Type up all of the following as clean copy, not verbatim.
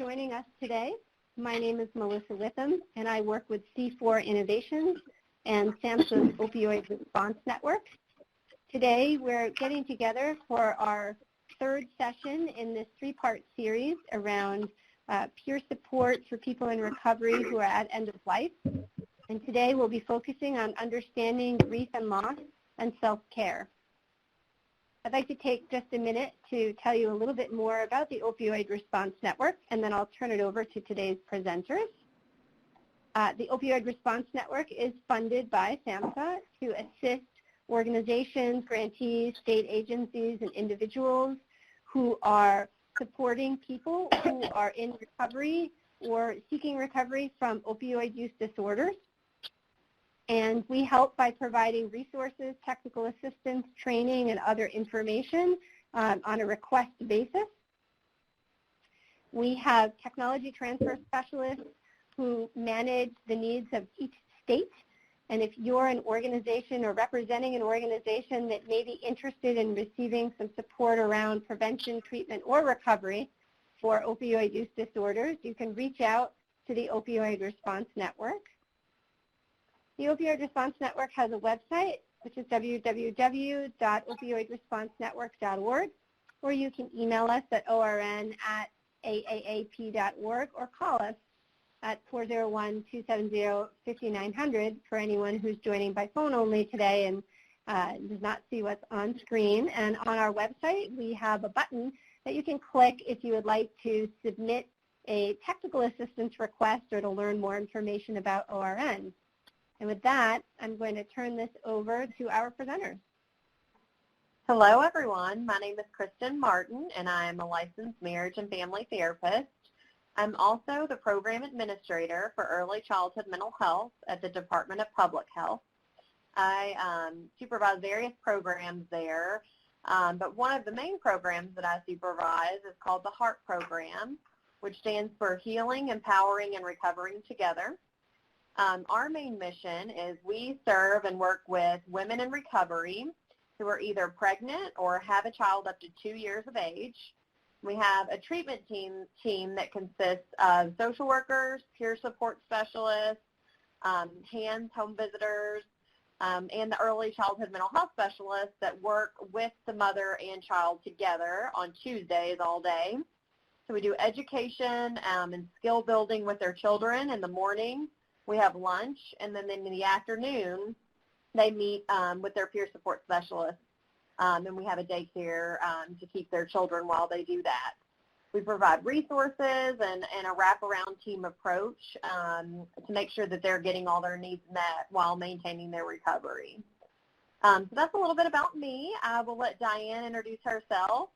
joining us today. My name is Melissa Witham, and I work with C4 Innovations and SAMHSA's Opioid Response Network. Today, we're getting together for our third session in this three-part series around peer support for people in recovery who are at end of life. And today, we'll be focusing on understanding grief and loss and self-care. I'd like to take just a minute to tell you a little bit more about the Opioid Response Network, and then I'll turn it over to today's presenters. The Opioid Response Network is funded by SAMHSA to assist organizations, grantees, state agencies, and individuals who are supporting people who are in recovery or seeking recovery from opioid use disorders. And we help by providing resources, technical assistance, training, and other information on a request basis. We have technology transfer specialists who manage the needs of each state. And if you're an organization or representing an organization that may be interested in receiving some support around prevention, treatment, or recovery for opioid use disorders, you can reach out to the Opioid Response Network. The Opioid Response Network has a website, which is www.opioidresponsenetwork.org, or you can email us at orn@aaap.org or call us at 401-270-5900 for anyone who's joining by phone only today and does not see what's on screen. And on our website, we have a button that you can click if you would like to submit a technical assistance request or to learn more information about ORN. And with that, I'm going to turn this over to our presenters. Hello, everyone. My name is Kristen Martin, and I am a licensed marriage and family therapist. I'm also the program administrator for early childhood mental health at the Department of Public Health. I supervise various programs there, but one of the main programs that I supervise is called the HEART program, which stands for Healing, Empowering, and Recovering Together. Our main mission is we serve and work with women in recovery who are either pregnant or have a child up to 2 years of age. We have a treatment team that consists of social workers, peer support specialists, HANds, home visitors, and the early childhood mental health specialists that work with the mother and child together on Tuesdays all day. So we do education and skill building with their children in the morning. We have lunch, and then in the afternoon, they meet with their peer support specialists, and we have a daycare to keep their children while they do that. We provide resources and a wraparound team approach to make sure that they're getting all their needs met while maintaining their recovery. So that's a little bit about me. I will let Diane introduce herself.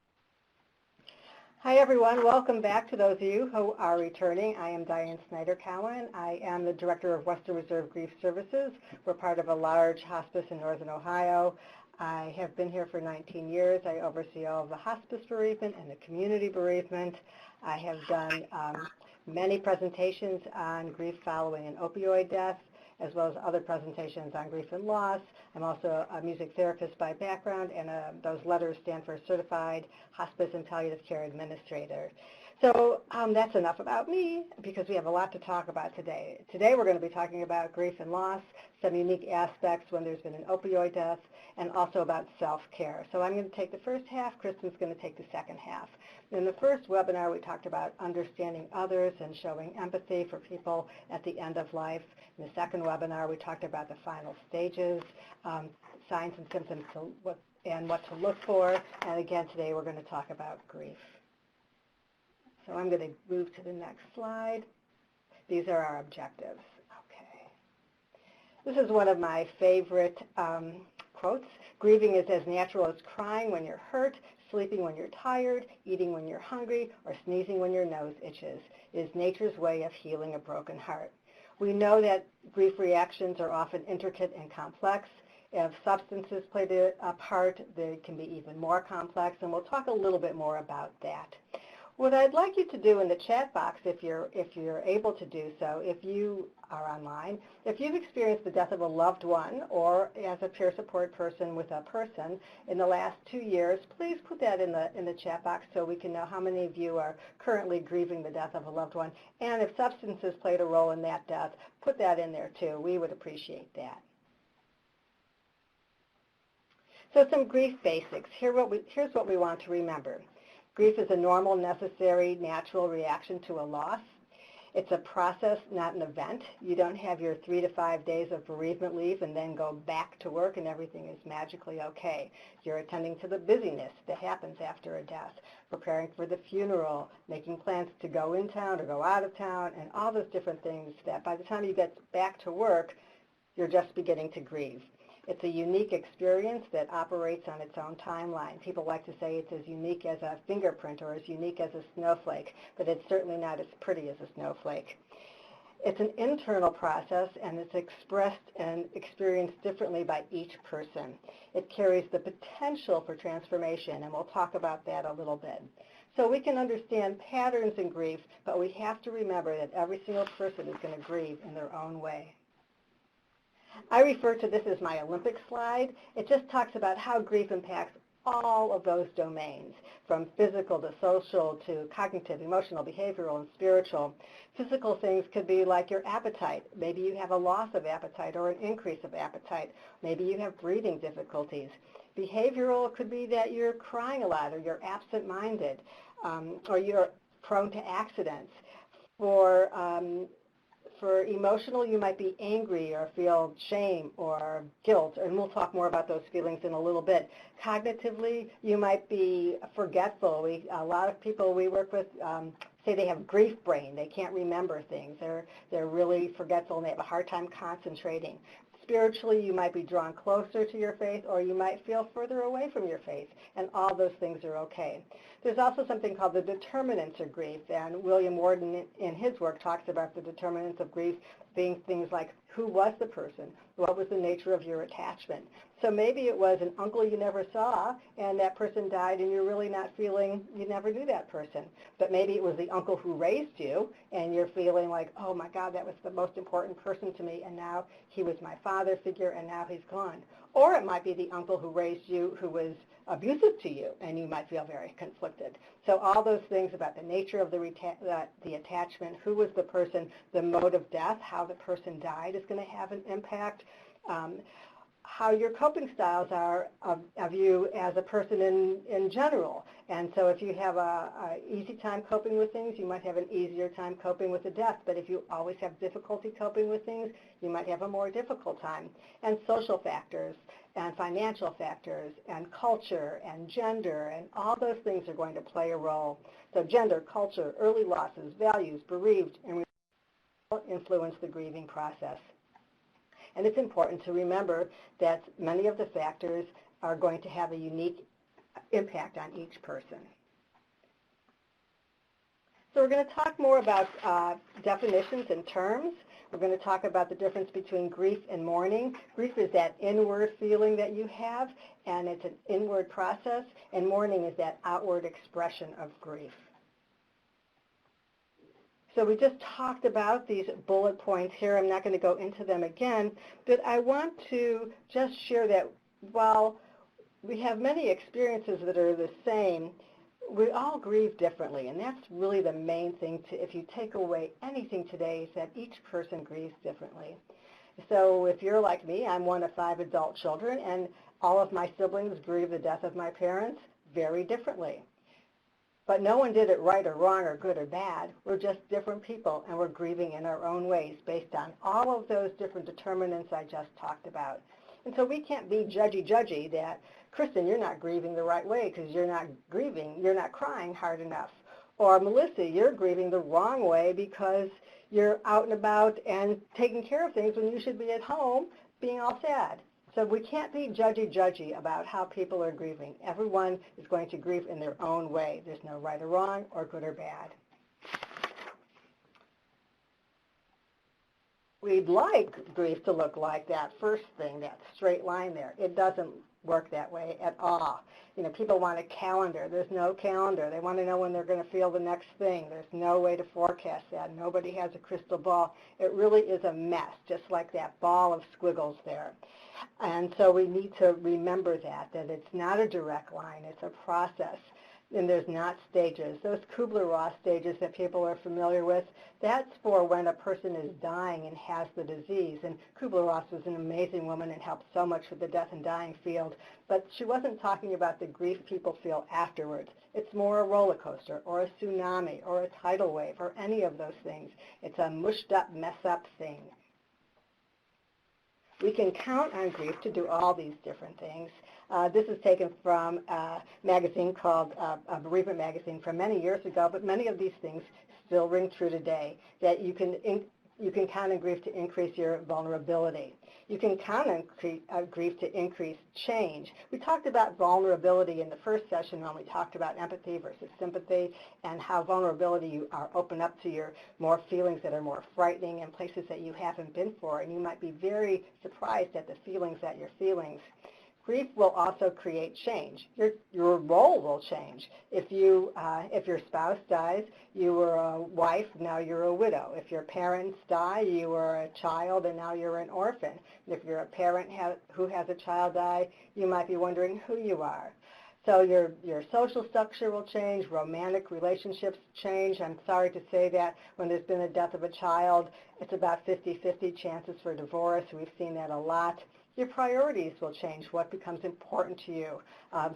Hi everyone, welcome back to those of you who are returning. I am Diane Snyder-Cowan. I am the Director of Western Reserve Grief Services. We're part of a large hospice in Northern Ohio. I have been here for 19 years. I oversee all of the hospice bereavement and the community bereavement. I have done many presentations on grief following an opioid death, as well as other presentations on grief and loss. I'm also a music therapist by background, and those letters stand for Certified Hospice and Palliative Care Administrator. So that's enough about me, because we have a lot to talk about today. Today we're going to be talking about grief and loss, some unique aspects when there's been an opioid death, and also about self-care. So I'm going to take the first half, Kristen's going to take the second half. In the first webinar, we talked about understanding others and showing empathy for people at the end of life. In the second webinar, we talked about the final stages, signs and symptoms and what to look for. And again, today we're going to talk about grief. So I'm going to move to the next slide. These are our objectives. Okay. This is one of my favorite quotes. Grieving is as natural as crying when you're hurt, sleeping when you're tired, eating when you're hungry, or sneezing when your nose itches. It is nature's way of healing a broken heart. We know that grief reactions are often intricate and complex. If substances play a part, they can be even more complex, and we'll talk a little bit more about that. What I'd like you to do in the chat box, if you're able to do so, if you are online, if you've experienced the death of a loved one or as a peer support person with a person in the last 2 years, please put that in the chat box so we can know how many of you are currently grieving the death of a loved one. And if substances played a role in that death, put that in there too. We would appreciate that. So some grief basics. Here's what we want to remember. Grief is a normal, necessary, natural reaction to a loss. It's a process, not an event. You don't have your 3 to 5 days of bereavement leave and then go back to work and everything is magically okay. You're attending to the busyness that happens after a death, preparing for the funeral, making plans to go in town or go out of town, and all those different things that by the time you get back to work, you're just beginning to grieve. It's a unique experience that operates on its own timeline. People like to say it's as unique as a fingerprint or as unique as a snowflake, but it's certainly not as pretty as a snowflake. It's an internal process, and it's expressed and experienced differently by each person. It carries the potential for transformation, and we'll talk about that a little bit. So we can understand patterns in grief, but we have to remember that every single person is going to grieve in their own way. I refer to this as my Olympic slide. It just talks about how grief impacts all of those domains, from physical to social to cognitive, emotional, behavioral, and spiritual. Physical things could be like your appetite. Maybe you have a loss of appetite or an increase of appetite. Maybe you have breathing difficulties. Behavioral could be that you're crying a lot or you're absent-minded or you're prone to accidents. For emotional, you might be angry or feel shame or guilt, and we'll talk more about those feelings in a little bit. Cognitively, you might be forgetful. A lot of people we work with say they have grief brain. They can't remember things. They're really forgetful and they have a hard time concentrating. Spiritually, you might be drawn closer to your faith or you might feel further away from your faith, and all those things are okay. There's also something called the determinants of grief, and William Worden in his work talks about the determinants of grief being things like who was the person, what was the nature of your attachment. So maybe it was an uncle you never saw and that person died and you're really not feeling, you never knew that person. But maybe it was the uncle who raised you and you're feeling like, oh my God, that was the most important person to me and now he was my father figure and now he's gone. Or it might be the uncle who raised you who was abusive to you and you might feel very conflicted. So all those things about the nature of the attachment, who was the person, the mode of death, how the person died is going to have an impact. How your coping styles are of you as a person in general. And so if you have a easy time coping with things, you might have an easier time coping with the death. But if you always have difficulty coping with things, you might have a more difficult time. And social factors and financial factors and culture and gender and all those things are going to play a role. So gender, culture, early losses, values, bereaved, and influence the grieving process. And it's important to remember that many of the factors are going to have a unique impact on each person. So we're going to talk more about definitions and terms. We're going to talk about the difference between grief and mourning. Grief is that inward feeling that you have, and it's an inward process, and mourning is that outward expression of grief. So we just talked about these bullet points here. I'm not going to go into them again, but I want to just share that while we have many experiences that are the same, we all grieve differently, and that's really the main thing. If you take away anything today, is that each person grieves differently. So if you're like me, I'm one of 5 adult children, and all of my siblings grieve the death of my parents very differently. But no one did it right or wrong or good or bad. We're just different people, and we're grieving in our own ways based on all of those different determinants I just talked about. And so we can't be judgy that, Kristen, you're not grieving the right way because you're not grieving, you're not crying hard enough. Or Melissa, you're grieving the wrong way because you're out and about and taking care of things when you should be at home being all sad. So we can't be judgy about how people are grieving. Everyone is going to grieve in their own way. There's no right or wrong or good or bad. We'd like grief to look like that first thing, that straight line there. It doesn't work that way at all. People want a calendar. There's no calendar. They want to know when they're going to feel the next thing. There's no way to forecast that. Nobody has a crystal ball. It really is a mess, just like that ball of squiggles there. And so we need to remember that it's not a direct line. It's a process. And there's not stages. Those Kubler-Ross stages that people are familiar with, that's for when a person is dying and has the disease. And Kubler-Ross was an amazing woman and helped so much with the death and dying field. But she wasn't talking about the grief people feel afterwards. It's more a roller coaster or a tsunami or a tidal wave or any of those things. It's a mushed up, mess up thing. We can count on grief to do all these different things. This is taken from a magazine called a bereavement magazine from many years ago, but many of these things still ring true today, that you can count on grief to increase your vulnerability. You can count on grief to increase change. We talked about vulnerability in the first session when we talked about empathy versus sympathy and how vulnerability you are open up to your more feelings that are more frightening and places that you haven't been for, and you might be very surprised at the feelings that you're feeling. Grief will also create change. Your role will change. If your spouse dies, you were a wife, now you're a widow. If your parents die, you were a child, and now you're an orphan. And if you're a parent who has a child die, you might be wondering who you are. So your social structure will change, romantic relationships change. I'm sorry to say that when there's been a death of a child, it's about 50-50 chances for divorce. We've seen that a lot. Your priorities will change, what becomes important to you.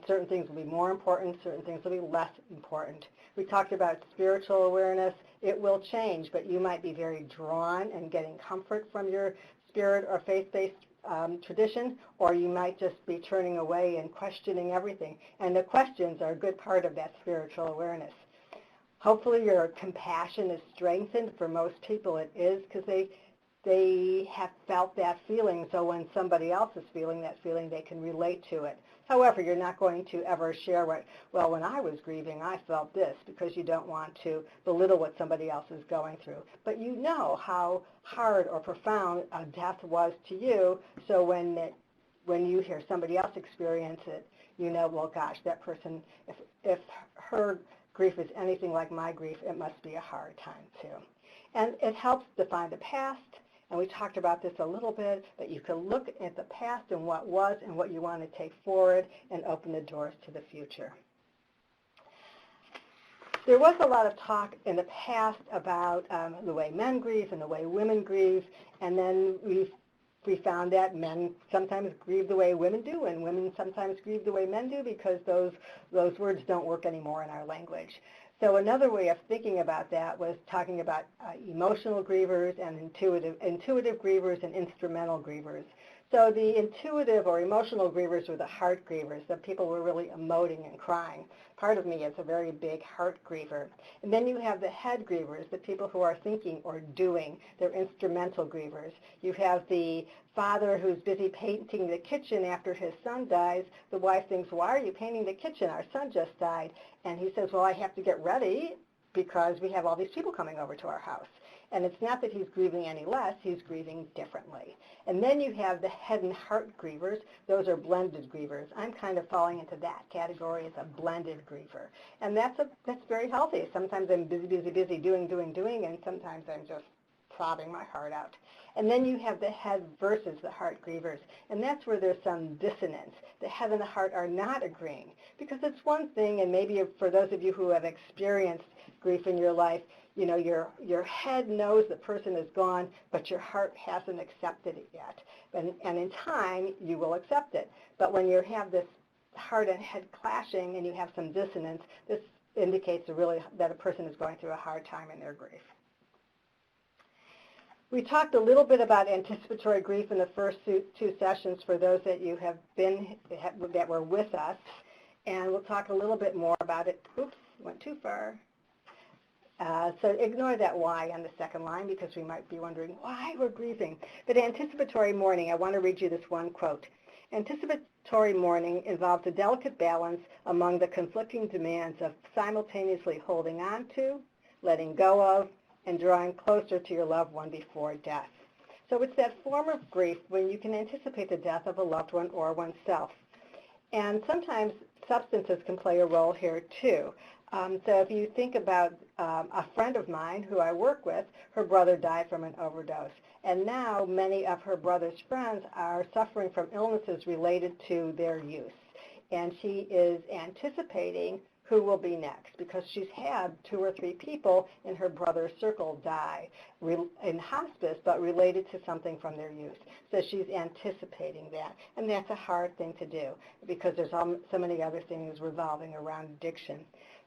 Certain things will be more important, certain things will be less important. We talked about spiritual awareness. It will change, but you might be very drawn and getting comfort from your spirit or faith-based tradition, or you might just be turning away and questioning everything. And the questions are a good part of that spiritual awareness. Hopefully your compassion is strengthened. For most people it is, because they have felt that feeling, so when somebody else is feeling that feeling, they can relate to it. However, you're not going to ever share when I was grieving, I felt this, because you don't want to belittle what somebody else is going through. But you know how hard or profound a death was to you, so when you hear somebody else experience it, you know, well, gosh, that person, if her grief is anything like my grief, it must be a hard time too. And it helps define the past. And we talked about this a little bit, that you can look at the past and what was and what you want to take forward and open the doors to the future. There was a lot of talk in the past about the way men grieve and the way women grieve, and then we found that men sometimes grieve the way women do, and women sometimes grieve the way men do, because those words don't work anymore in our language. So another way of thinking about that was talking about emotional grievers and intuitive grievers and instrumental grievers. So the intuitive or emotional grievers were the heart grievers, the people who were really emoting and crying. Part of me is a very big heart griever. And then you have the head grievers, the people who are thinking or doing. They're instrumental grievers. You have the father who's busy painting the kitchen after his son dies. The wife thinks, why are you painting the kitchen? Our son just died. And he says, well, I have to get ready because we have all these people coming over to our house. And it's not that he's grieving any less, he's grieving differently. And then you have the head and heart grievers. Those are blended grievers. I'm kind of falling into that category as a blended griever. And that's very healthy. Sometimes I'm busy, doing, and sometimes I'm just sobbing my heart out. And then you have the head versus the heart grievers. And that's where there's some dissonance. The head and the heart are not agreeing. Because it's one thing, and maybe for those of you who have experienced grief in your life, you know, your head knows the person is gone, but your heart hasn't accepted it yet. And in time, you will accept it. But when you have this heart and head clashing and you have some dissonance, this indicates that a person is going through a hard time in their grief. We talked a little bit about anticipatory grief in the first two sessions for those that you that were with us, and we'll talk a little bit more about it. Oops, went too far. So ignore that why on the second line, because we might be wondering why we're grieving. But anticipatory mourning, I want to read you this one quote. Anticipatory mourning involves a delicate balance among the conflicting demands of simultaneously holding on to, letting go of, and drawing closer to your loved one before death. So it's that form of grief when you can anticipate the death of a loved one or oneself. And sometimes substances can play a role here too. So if you think about a friend of mine who I work with, her brother died from an overdose. And now many of her brother's friends are suffering from illnesses related to their use. And she is anticipating who will be next because she's had 2 or 3 people in her brother's circle die in hospice, but related to something from their use. So she's anticipating that. And that's a hard thing to do because there's so many other things revolving around addiction.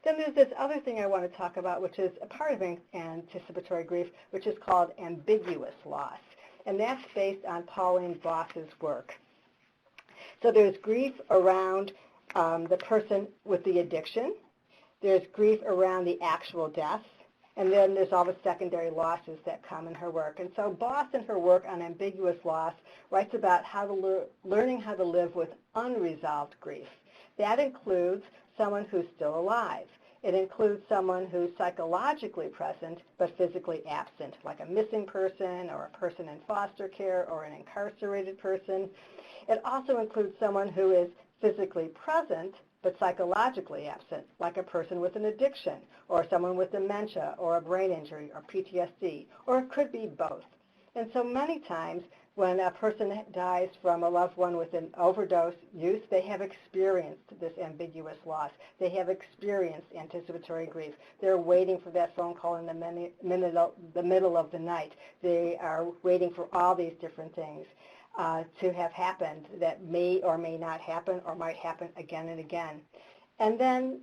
Then there's this other thing I want to talk about, which is a part of anticipatory grief, which is called ambiguous loss. And that's based on Pauline Boss's work. So there's grief around the person with the addiction. There's grief around the actual death. And then there's all the secondary losses that come in her work. And so Boss in her work on ambiguous loss writes about how to learning how to live with unresolved grief. That includes someone who's still alive. It includes someone who's psychologically present but physically absent, like a missing person or a person in foster care or an incarcerated person. It also includes someone who is physically present but psychologically absent, like a person with an addiction or someone with dementia or a brain injury or PTSD, or it could be both. And so many times when a person dies from a loved one with an overdose use, they have experienced this ambiguous loss. They have experienced anticipatory grief. They're waiting for that phone call in the middle of the night. They are waiting for all these different things to have happened that may or may not happen or might happen again and again. And then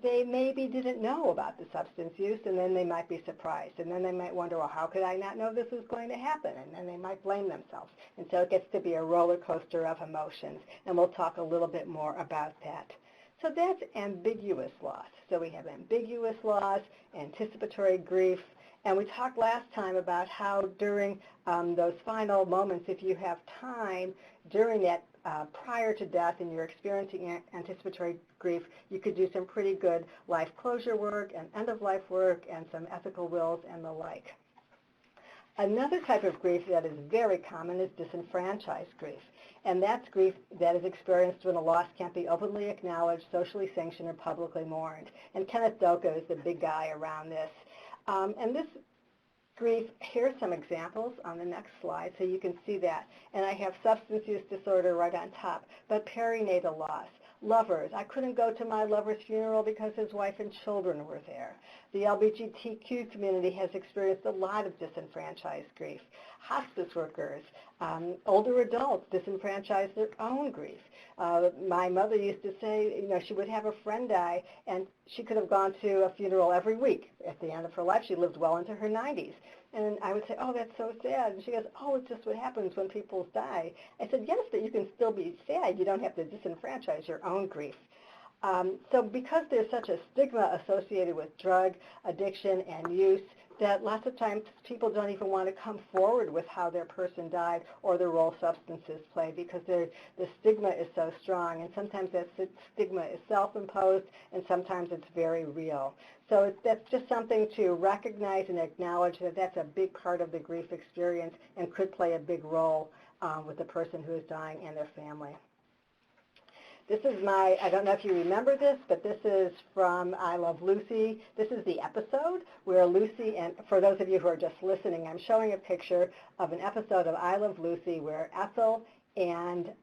they maybe didn't know about the substance use, and then they might be surprised. And then they might wonder, well, how could I not know this was going to happen? And then they might blame themselves. And so it gets to be a roller coaster of emotions, and we'll talk a little bit more about that. So that's ambiguous loss. So we have ambiguous loss, anticipatory grief, and we talked last time about how during those final moments, if you have time during that prior to death and you're experiencing anticipatory grief, you could do some pretty good life closure work and end-of-life work and some ethical wills and the like. Another type of grief that is very common is disenfranchised grief. And that's grief that is experienced when a loss can't be openly acknowledged, socially sanctioned, or publicly mourned. And Kenneth Doka is the big guy around this. And this grief, here's some examples on the next slide so you can see that. And I have substance use disorder right on top, but perinatal loss. Lovers, I couldn't go to my lover's funeral because his wife and children were there. The LGBTQ community has experienced a lot of disenfranchised grief. Hospice workers, older adults disenfranchise their own grief. My mother used to say, you know, she would have a friend die and she could have gone to a funeral every week. At the end of her life, she lived well into her 90s. And I would say, oh, that's so sad. And she goes, oh, it's just what happens when people die. I said, yes, but you can still be sad. You don't have to disenfranchise your own grief. So because there's such a stigma associated with drug addiction and use, that lots of times people don't even want to come forward with how their person died or the role substances play because the stigma is so strong. And sometimes that stigma is self-imposed and sometimes it's very real. So that's just something to recognize and acknowledge that that's a big part of the grief experience and could play a big role with the person who is dying and their family. This is I don't know if you remember this, but this is from I Love Lucy. This is the episode where Lucy, and for those of you who are just listening, I'm showing a picture of an episode of I Love Lucy where Ethel and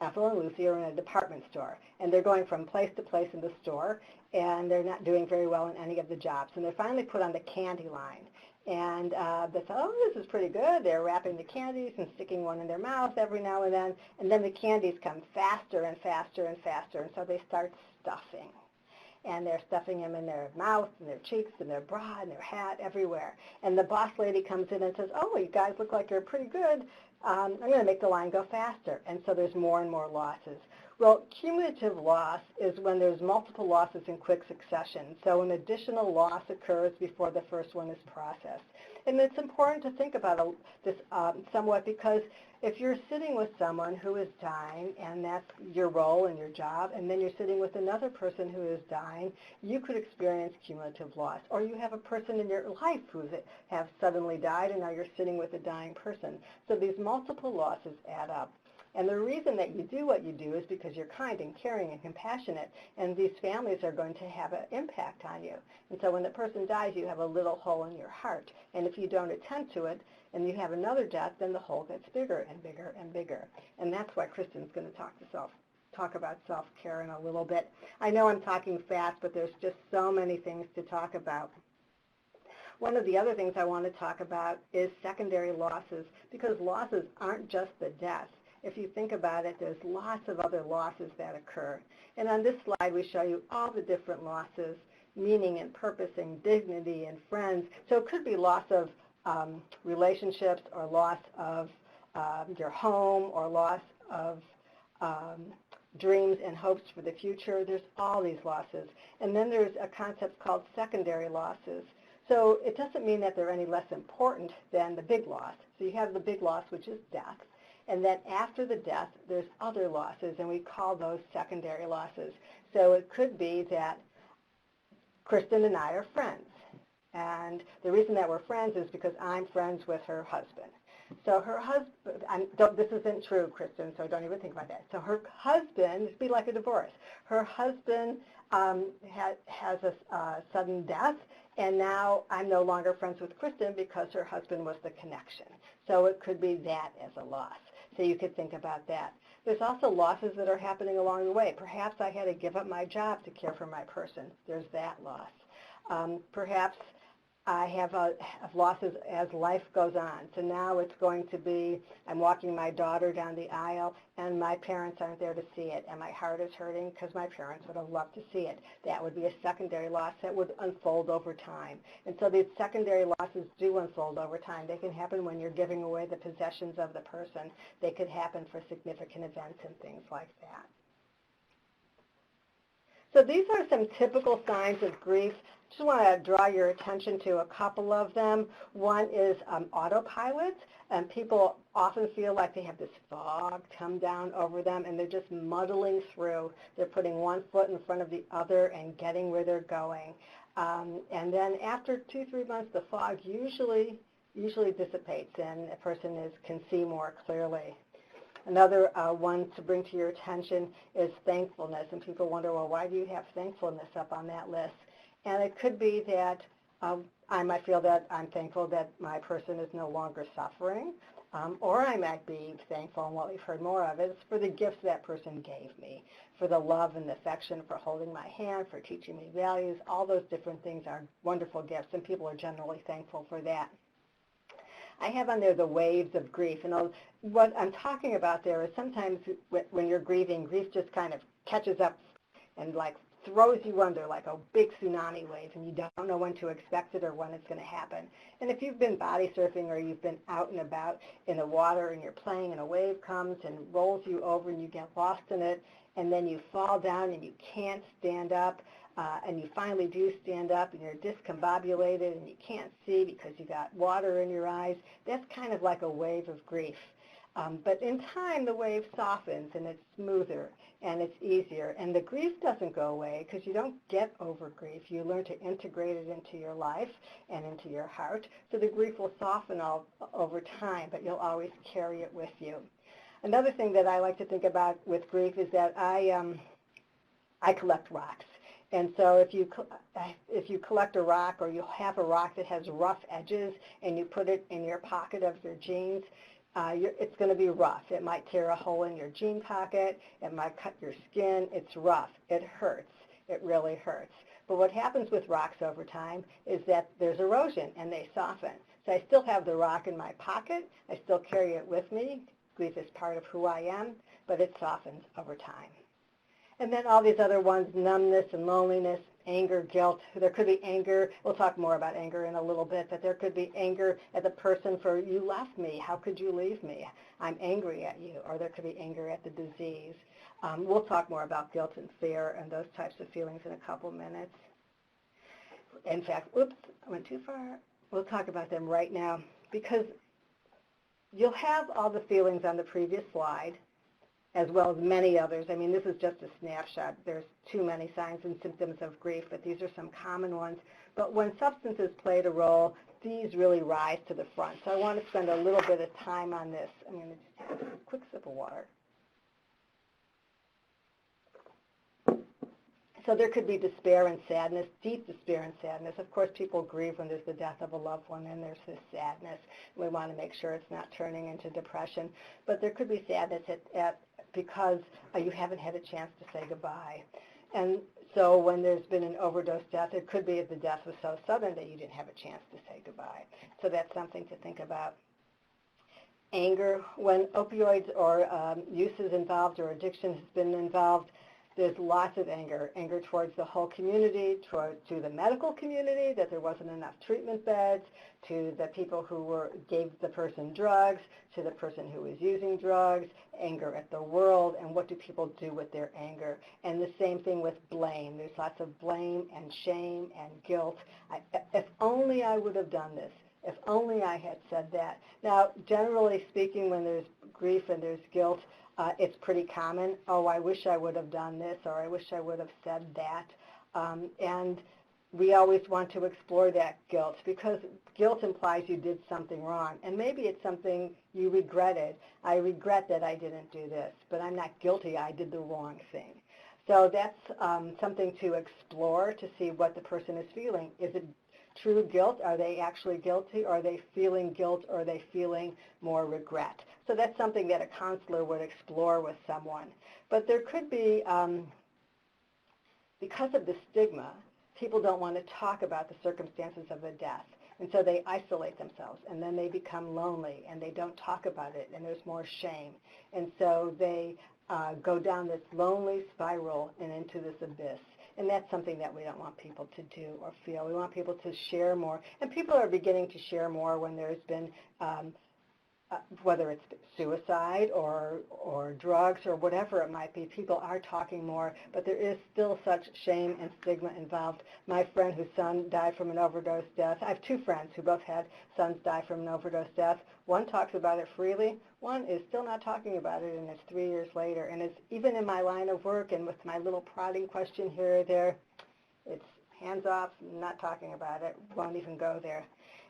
Lucy are in a department store, and they're going from place to place in the store, and they're not doing very well in any of the jobs. And they're finally put on the candy line. And they thought, oh, this is pretty good. They're wrapping the candies and sticking one in their mouth every now and then the candies come faster and faster and faster, and so they start stuffing. And they're stuffing them in their mouth and their cheeks and their bra and their hat, everywhere. And the boss lady comes in and says, oh, you guys look like you're pretty good. I'm going to make the line go faster. And so there's more and more losses. Well, cumulative loss is when there's multiple losses in quick succession. So an additional loss occurs before the first one is processed. And it's important to think about this somewhat because if you're sitting with someone who is dying, and that's your role in your job, and then you're sitting with another person who is dying, you could experience cumulative loss. Or you have a person in your life who have suddenly died, and now you're sitting with a dying person. So these multiple losses add up. And the reason that you do what you do is because you're kind and caring and compassionate, and these families are going to have an impact on you. And so when the person dies, you have a little hole in your heart. And if you don't attend to it, and you have another death, then the hole gets bigger and bigger and bigger. And that's why Kristen's going to talk about self-care in a little bit. I know I'm talking fast, but there's just so many things to talk about. One of the other things I want to talk about is secondary losses, because losses aren't just the death. If you think about it, there's lots of other losses that occur. And on this slide, we show you all the different losses, meaning and purpose and dignity and friends. So it could be loss of relationships, or loss of your home, or loss of dreams and hopes for the future. There's all these losses. And then there's a concept called secondary losses. So it doesn't mean that they're any less important than the big loss. So you have the big loss, which is death. And then after the death, there's other losses, and we call those secondary losses. So it could be that Kristen and I are friends. And the reason that we're friends is because I'm friends with her husband. So her husband, this isn't true, Kristen, so don't even think about that. So her husband, it'd be like a divorce. Her husband has a sudden death, and now I'm no longer friends with Kristen because her husband was the connection. So it could be that as a loss. So you could think about that. There's also losses that are happening along the way. Perhaps I had to give up my job to care for my person. There's that loss. Perhaps I have losses as life goes on. So now it's going to be, I'm walking my daughter down the aisle, and my parents aren't there to see it, and my heart is hurting because my parents would have loved to see it. That would be a secondary loss that would unfold over time. And so these secondary losses do unfold over time. They can happen when you're giving away the possessions of the person. They could happen for significant events and things like that. So these are some typical signs of grief. Just want to draw your attention to a couple of them. One is autopilot, and people often feel like they have this fog come down over them, and they're just muddling through. They're putting one foot in front of the other and getting where they're going. And then after 2-3 months, the fog usually dissipates, and a person can see more clearly. Another one to bring to your attention is thankfulness, and people wonder, well, why do you have thankfulness up on that list? And it could be that I might feel that I'm thankful that my person is no longer suffering, or I might be thankful, and what we've heard more of is for the gifts that person gave me, for the love and affection, for holding my hand, for teaching me values. All those different things are wonderful gifts, and people are generally thankful for that. I have on there the waves of grief, and what I'm talking about there is sometimes when you're grieving, grief just kind of catches up and like throws you under like a big tsunami wave, and you don't know when to expect it or when it's going to happen. And if you've been body surfing, or you've been out and about in the water and you're playing and a wave comes and rolls you over and you get lost in it, and then you fall down and you can't stand up, and you finally do stand up and you're discombobulated and you can't see because you got water in your eyes, that's kind of like a wave of grief. But in time, the wave softens and it's smoother and it's easier. And the grief doesn't go away because you don't get over grief. You learn to integrate it into your life and into your heart. So the grief will soften over time, but you'll always carry it with you. Another thing that I like to think about with grief is that I collect rocks. And so if you collect a rock, or you have a rock that has rough edges and you put it in your pocket of your jeans, it's going to be rough. It might tear a hole in your jean pocket. It might cut your skin. It's rough. It hurts. It really hurts. But what happens with rocks over time is that there's erosion and they soften. So I still have the rock in my pocket. I still carry it with me. Grief is part of who I am, but it softens over time. And then all these other ones, numbness and loneliness, anger, guilt. There could be anger. We'll talk more about anger in a little bit, but there could be anger at the person for, you left me. How could you leave me? I'm angry at you. Or there could be anger at the disease. We'll talk more about guilt and fear and those types of feelings in a couple minutes. In fact, oops, I went too far. We'll talk about them right now because you'll have all the feelings on the previous slide, as well as many others. I mean, this is just a snapshot. There's too many signs and symptoms of grief, but these are some common ones. But when substances played a role, these really rise to the front. So I want to spend a little bit of time on this. I'm going to just have a quick sip of water. So there could be despair and sadness, deep despair and sadness. Of course, people grieve when there's the death of a loved one, and there's this sadness. We want to make sure it's not turning into depression. But there could be sadness because you haven't had a chance to say goodbye. And so when there's been an overdose death, it could be that the death was so sudden that you didn't have a chance to say goodbye. So that's something to think about. Anger, when opioids or use is involved or addiction has been involved, there's lots of anger towards the whole community, to the medical community, that there wasn't enough treatment beds, to the people who gave the person drugs, to the person who was using drugs, anger at the world, and what do people do with their anger. And the same thing with blame. There's lots of blame and shame and guilt. If only I would have done this. If only I had said that. Now, generally speaking, when there's grief and there's guilt, it's pretty common. Oh, I wish I would have done this, or I wish I would have said that. And we always want to explore that guilt, because guilt implies you did something wrong. And maybe it's something you regretted. I regret that I didn't do this, but I'm not guilty. I did the wrong thing. So that's something to explore to see what the person is feeling. Is it true guilt? Are they actually guilty? Are they feeling guilt? Or are they feeling more regret? So that's something that a counselor would explore with someone. But there could be, because of the stigma, people don't want to talk about the circumstances of the death. And so they isolate themselves, and then they become lonely, and they don't talk about it, and there's more shame. And so they go down this lonely spiral and into this abyss. And that's something that we don't want people to do or feel. We want people to share more. And people are beginning to share more when there's been, whether it's suicide or drugs or whatever it might be. People are talking more, but there is still such shame and stigma involved. My friend whose son died from an overdose death, I have two friends who both had sons die from an overdose death. One talks about it freely. One is still not talking about it, and it's 3 years later. And it's even in my line of work and with my little prodding question here or there, it's hands off, not talking about it, won't even go there.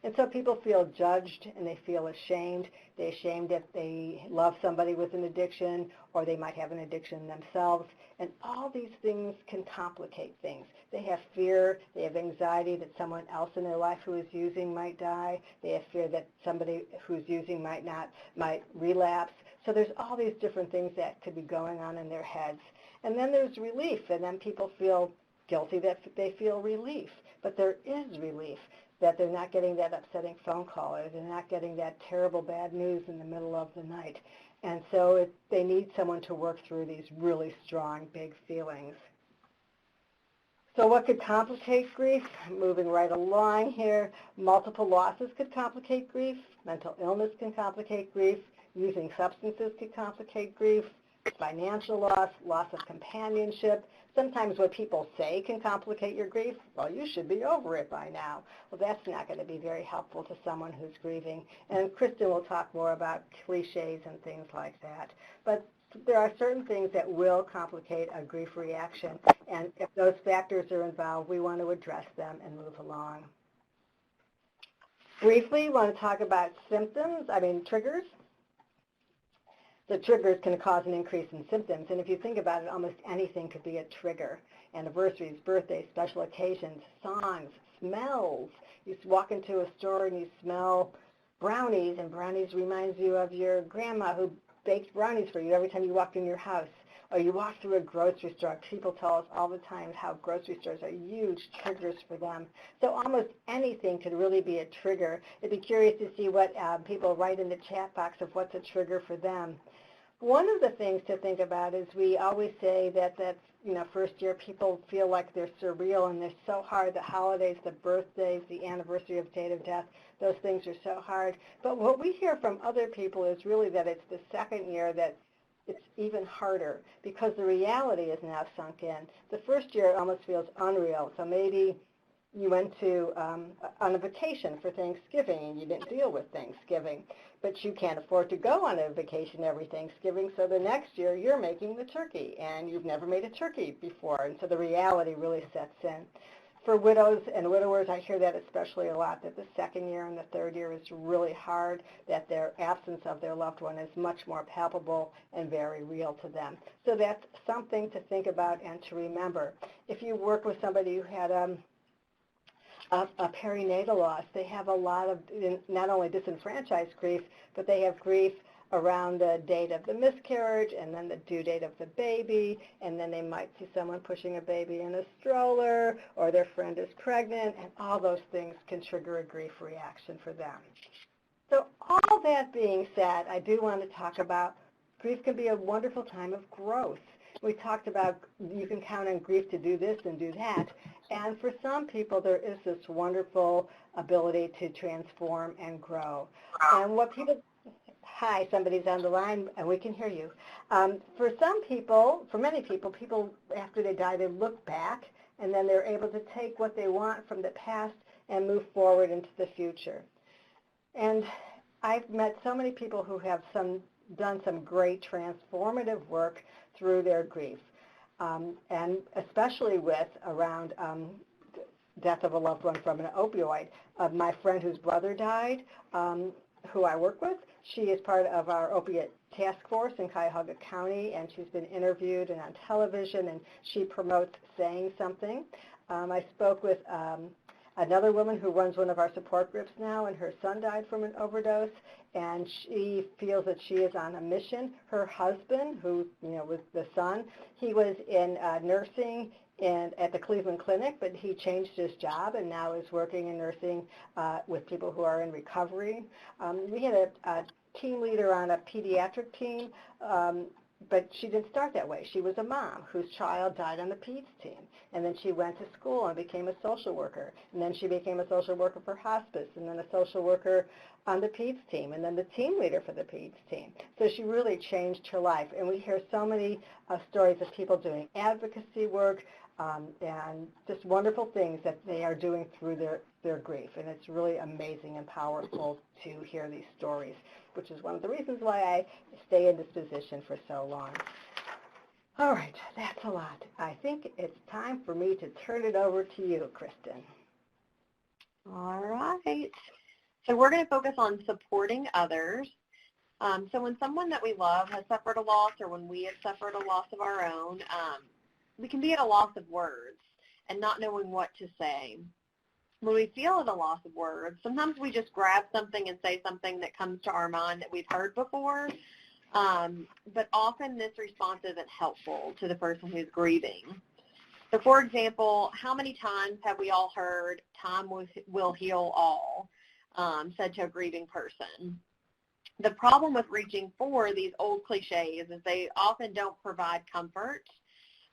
And so people feel judged, and they feel ashamed. They're ashamed if they love somebody with an addiction, or they might have an addiction themselves. And all these things can complicate things. They have fear. They have anxiety that someone else in their life who is using might die. They have fear that somebody who's using might relapse. So there's all these different things that could be going on in their heads. And then there's relief, and then people feel guilty that they feel relief. But there is relief, that they're not getting that upsetting phone call, or they're not getting that terrible bad news in the middle of the night. And so they need someone to work through these really strong, big feelings. So what could complicate grief? Moving right along here, multiple losses could complicate grief. Mental illness can complicate grief. Using substances could complicate grief. Financial loss, loss of companionship. Sometimes what people say can complicate your grief. Well, you should be over it by now. Well, that's not going to be very helpful to someone who's grieving. And Kristen will talk more about cliches and things like that. But there are certain things that will complicate a grief reaction. And if those factors are involved, we want to address them and move along. Briefly, we want to talk about triggers. The triggers can cause an increase in symptoms, and if you think about it, almost anything could be a trigger. Anniversaries, birthdays, special occasions, songs, smells. You walk into a store and you smell brownies, and brownies reminds you of your grandma who baked brownies for you every time you walked in your house. Or you walk through a grocery store. People tell us all the time how grocery stores are huge triggers for them. So almost anything could really be a trigger. I'd be curious to see what people write in the chat box of what's a trigger for them. One of the things to think about is we always say that first year people feel like they're surreal and they're so hard. The holidays, the birthdays, the anniversary of date of death, those things are so hard. But what we hear from other people is really that it's the second year that it's even harder because the reality is now sunk in. The first year it almost feels unreal. So maybe you went to on a vacation for Thanksgiving and you didn't deal with Thanksgiving, but you can't afford to go on a vacation every Thanksgiving, so the next year you're making the turkey and you've never made a turkey before, and so the reality really sets in. For widows and widowers, I hear that especially a lot, that the second year and the third year is really hard, that their absence of their loved one is much more palpable and very real to them. So that's something to think about and to remember. If you work with somebody who had a perinatal loss, they have a lot of not only disenfranchised grief, but they have grief around the date of the miscarriage and then the due date of the baby, and then they might see someone pushing a baby in a stroller, or their friend is pregnant, and all those things can trigger a grief reaction for them. So all that being said, I do want to talk about grief can be a wonderful time of growth. We talked about you can count on grief to do this and do that, and for some people there is this wonderful ability to transform and grow. And what people Hi, somebody's on the line, and we can hear you. For many people, after they die, they look back, and then they're able to take what they want from the past and move forward into the future. And I've met so many people who have done some great transformative work through their grief, and especially around death of a loved one from an opioid. My friend whose brother died, who I work with, she is part of our opiate task force in Cuyahoga County, and she's been interviewed and on television, and she promotes saying something. I spoke with another woman who runs one of our support groups now, and her son died from an overdose, and she feels that she is on a mission. Her husband, who was the son, he was in nursing at the Cleveland Clinic, but he changed his job and now is working in nursing with people who are in recovery. We had a team leader on a pediatric team, but she didn't start that way. She was a mom whose child died on the peds team, and then she went to school and became a social worker, and then she became a social worker for hospice, and then a social worker on the peds team, and then the team leader for the peds team. So she really changed her life, and we hear so many stories of people doing advocacy work, and just wonderful things that they are doing through their grief. And it's really amazing and powerful to hear these stories, which is one of the reasons why I stay in this position for so long. All right, that's a lot. I think it's time for me to turn it over to you, Kristen. All right. So we're going to focus on supporting others. So when someone that we love has suffered a loss, or when we have suffered a loss of our own, we can be at a loss of words and not knowing what to say. When we feel at a loss of words, sometimes we just grab something and say something that comes to our mind that we've heard before, but often this response isn't helpful to the person who's grieving. So for example, how many times have we all heard, "Time will heal all," said to a grieving person? The problem with reaching for these old cliches is they often don't provide comfort,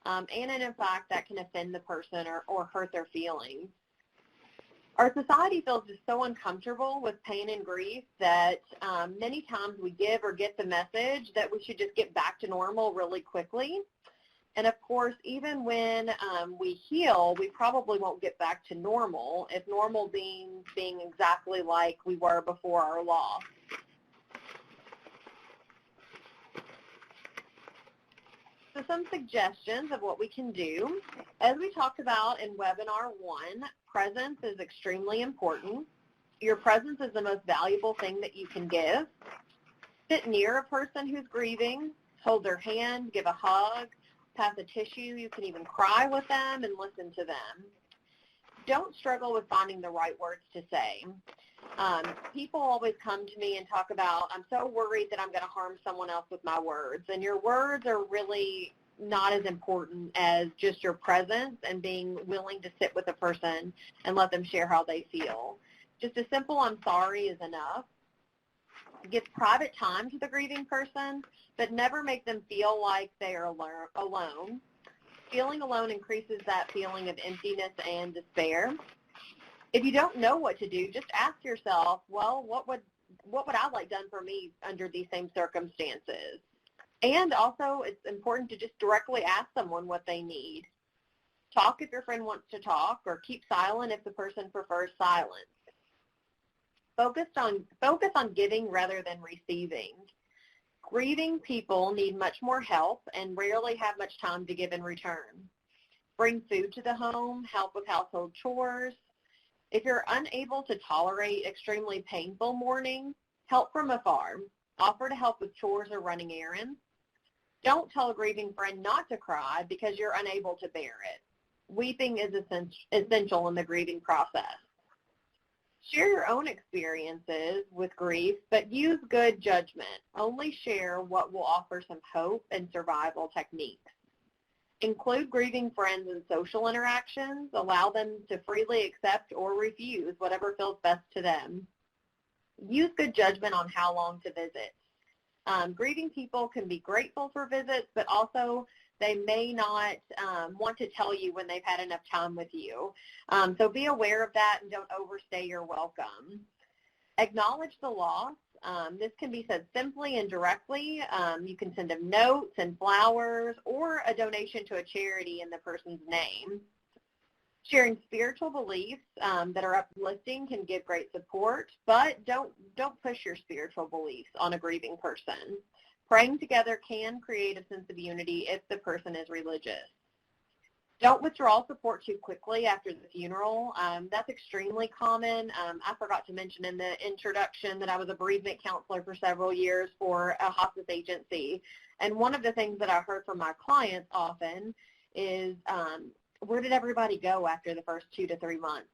and in fact that can offend the person or hurt their feelings. Our society feels just so uncomfortable with pain and grief that many times we give or get the message that we should just get back to normal really quickly. And of course, even when we heal, we probably won't get back to normal, if normal being exactly like we were before our loss. So some suggestions of what we can do. As we talked about in webinar 1, presence is extremely important. Your presence is the most valuable thing that you can give. Sit near a person who's grieving, hold their hand, give a hug, pass a tissue. You can even cry with them and listen to them. Don't struggle with finding the right words to say. People always come to me and talk about, "I'm so worried that I'm going to harm someone else with my words." And your words are really not as important as just your presence and being willing to sit with a person and let them share how they feel. Just a simple "I'm sorry" is enough. Give private time to the grieving person, but never make them feel like they are alone. Feeling alone increases that feeling of emptiness and despair. If you don't know what to do, just ask yourself, well, what would I like done for me under these same circumstances? And also, it's important to just directly ask someone what they need. Talk if your friend wants to talk, or keep silent if the person prefers silence. Focus on giving rather than receiving. Grieving people need much more help and rarely have much time to give in return. bring food to the home, help with household chores. If you're unable to tolerate extremely painful mourning, help from afar. Offer to help with chores or running errands. Don't tell a grieving friend not to cry because you're unable to bear it. Weeping is essential in the grieving process. Share your own experiences with grief, but use good judgment. Only share what will offer some hope and survival techniques. Include grieving friends in social interactions. Allow them to freely accept or refuse whatever feels best to them. Use good judgment on how long to visit. Grieving people can be grateful for visits, but also they may not want to tell you when they've had enough time with you. So be aware of that and don't overstay your welcome. Acknowledge the loss. This can be said simply and directly. You can send them notes and flowers or a donation to a charity in the person's name. Sharing spiritual beliefs that are uplifting can give great support, but don't push your spiritual beliefs on a grieving person. Praying together can create a sense of unity if the person is religious. Don't withdraw support too quickly after the funeral. That's extremely common. I forgot to mention in the introduction that I was a bereavement counselor for several years for a hospice agency. And one of the things that I heard from my clients often is, where did everybody go after the first 2 to 3 months?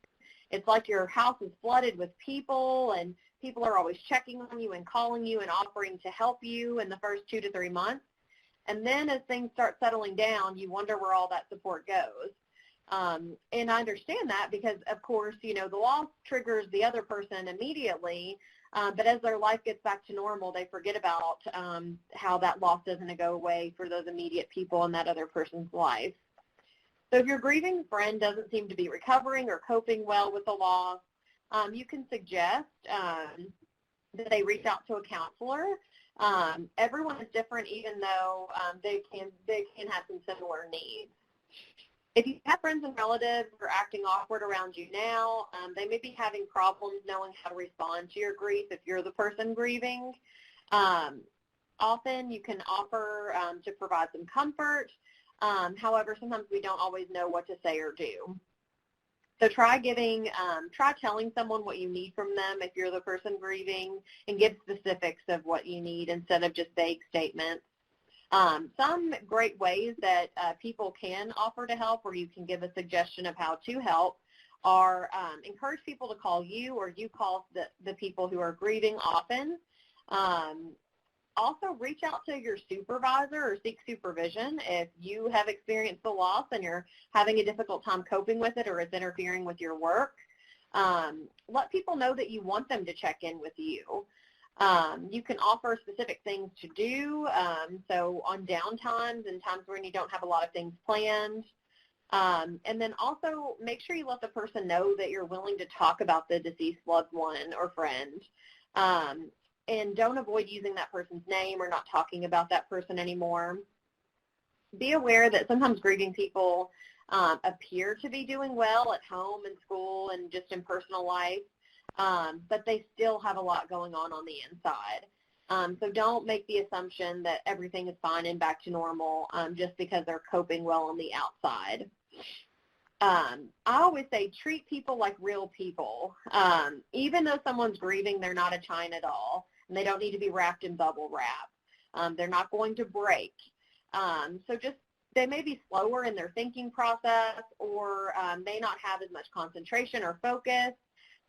It's like your house is flooded with people, and people are always checking on you and calling you and offering to help you in the first 2 to 3 months. And then as things start settling down, you wonder where all that support goes. And I understand that because, of course, the loss triggers the other person immediately, but as their life gets back to normal, they forget about how that loss doesn't go away for those immediate people in that other person's life. So if your grieving friend doesn't seem to be recovering or coping well with the loss, you can suggest that they reach out to a counselor. Everyone is different, even though they can have some similar needs. If you have friends and relatives who are acting awkward around you now, they may be having problems knowing how to respond to your grief if you're the person grieving. Often you can offer to provide some comfort. However, sometimes we don't always know what to say or do. So try telling someone what you need from them if you're the person grieving, and give specifics of what you need instead of just vague statements. Some great ways that people can offer to help, or you can give a suggestion of how to help, are encourage people to call you, or you call the people who are grieving often. Also, reach out to your supervisor or seek supervision if you have experienced the loss and you're having a difficult time coping with it or it's interfering with your work. Let people know that you want them to check in with you. You can offer specific things to do, so on downtimes and times when you don't have a lot of things planned. And then also make sure you let the person know that you're willing to talk about the deceased loved one or friend. And don't avoid using that person's name or not talking about that person anymore. Be aware that sometimes grieving people appear to be doing well at home and school and just in personal life, but they still have a lot going on the inside. So don't make the assumption that everything is fine and back to normal just because they're coping well on the outside. I always say treat people like real people. Even though someone's grieving, they're not a China doll, and they don't need to be wrapped in bubble wrap. They're not going to break. So they may be slower in their thinking process, or may not have as much concentration or focus,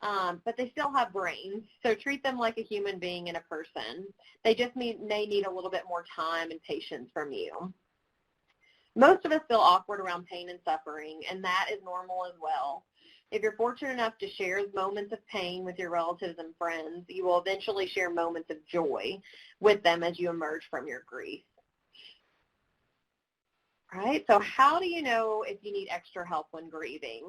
but they still have brains. So treat them like a human being and a person. They just may need a little bit more time and patience from you. Most of us feel awkward around pain and suffering, and that is normal as well. If you're fortunate enough to share moments of pain with your relatives and friends, you will eventually share moments of joy with them as you emerge from your grief. All right, so how do you know if you need extra help when grieving?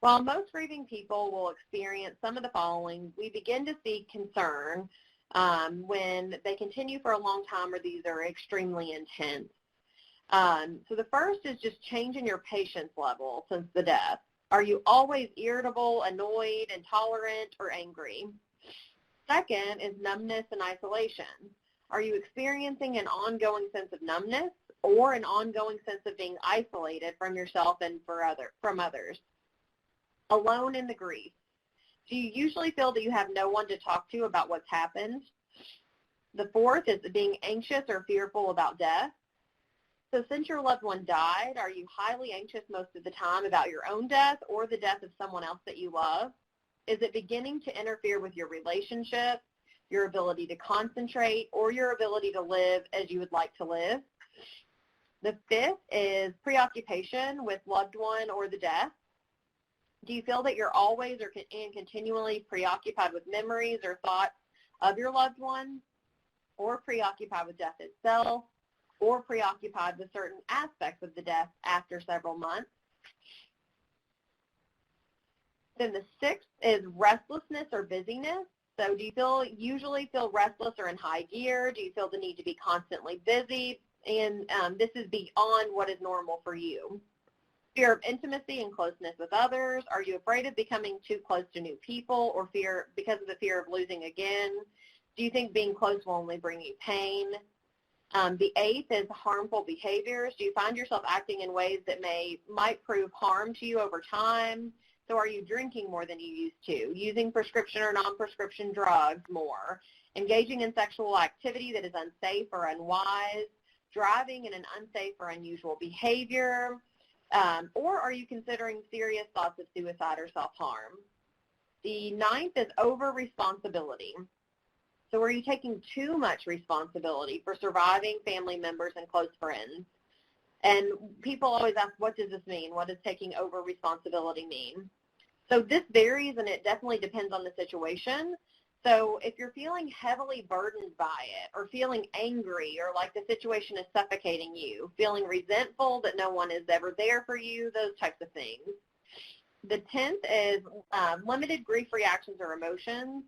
While most grieving people will experience some of the following, we begin to see concern when they continue for a long time or these are extremely intense. So the first is just changing your patience level since the death. Are you always irritable, annoyed, intolerant, or angry? Second is numbness and isolation. Are you experiencing an ongoing sense of numbness, or an ongoing sense of being isolated from yourself and from others. Alone in the grief. Do you usually feel that you have no one to talk to about what's happened? The fourth is being anxious or fearful about death. So since your loved one died, are you highly anxious most of the time about your own death or the death of someone else that you love? Is it beginning to interfere with your relationship, your ability to concentrate, or your ability to live as you would like to live? The fifth is preoccupation with loved one or the death. Do you feel that you're always and continually preoccupied with memories or thoughts of your loved one, or preoccupied with death itself, or preoccupied with certain aspects of the death after several months? Then the sixth is restlessness or busyness. So do you usually feel restless or in high gear? Do you feel the need to be constantly busy? And this is beyond what is normal for you. Fear of intimacy and closeness with others. Are you afraid of becoming too close to new people or because of the fear of losing again? Do you think being close will only bring you pain? The eighth is harmful behaviors. Do you find yourself acting in ways that might prove harm to you over time? So are you drinking more than you used to, using prescription or non-prescription drugs more, engaging in sexual activity that is unsafe or unwise, driving in an unsafe or unusual behavior, or are you considering serious thoughts of suicide or self-harm? The ninth is over-responsibility. So are you taking too much responsibility for surviving family members and close friends? And people always ask, what does this mean? What does taking over responsibility mean? So this varies, and it definitely depends on the situation. So if you're feeling heavily burdened by it, or feeling angry, or like the situation is suffocating you, feeling resentful that no one is ever there for you, those types of things. The 10th is limited grief reactions or emotions.